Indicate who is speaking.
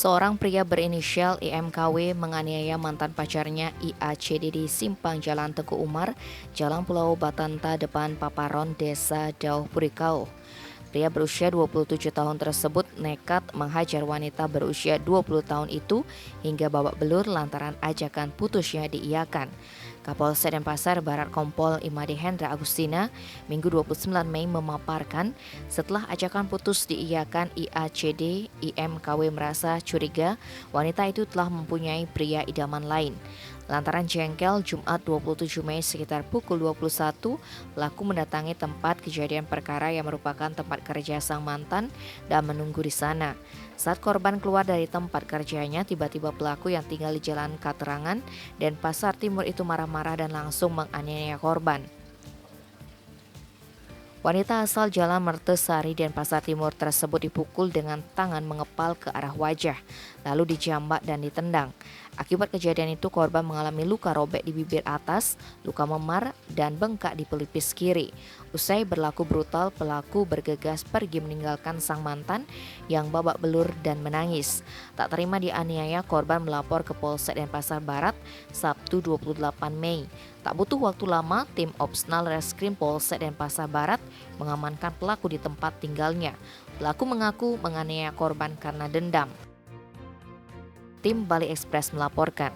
Speaker 1: Seorang pria berinisial IMKW menganiaya mantan pacarnya IACD di Simpang Jalan Teguh Umar, Jalan Pulau Batanta depan Paparon, Desa Dauh Purikau. Pria berusia 27 tahun tersebut nekat menghajar wanita berusia 20 tahun itu hingga babak belur lantaran ajakan putusnya diiyakan. Kapolsek Denpasar Barat Kompol Imade Hendra Agustina Minggu 29 Mei memaparkan setelah ajakan putus diiyakan IACD, IMKW merasa curiga wanita itu telah mempunyai pria idaman lain. Lantaran jengkel, Jumat 27 Mei sekitar pukul 21, pelaku mendatangi tempat kejadian perkara yang merupakan tempat kerja sang mantan dan menunggu di sana. Saat korban keluar dari tempat kerjanya, tiba-tiba pelaku yang tinggal di Jalan Katerangan dan Pasar Timur itu marah-marah dan langsung menganiaya korban. Wanita asal Jalan Mertesari dan Pasar Timur tersebut dipukul dengan tangan mengepal ke arah wajah, lalu dijambak dan ditendang. Akibat kejadian itu korban mengalami luka robek di bibir atas, luka memar, dan bengkak di pelipis kiri. Usai berlaku brutal, pelaku bergegas pergi meninggalkan sang mantan yang babak belur dan menangis. Tak terima dianiaya, korban melapor ke Polsek Denpasar Barat Sabtu 28 Mei. Tak butuh waktu lama, tim Opsnal Reskrim Polsek Denpasar Barat mengamankan pelaku di tempat tinggalnya. Pelaku mengaku menganiaya korban karena dendam. Tim Bali Express melaporkan.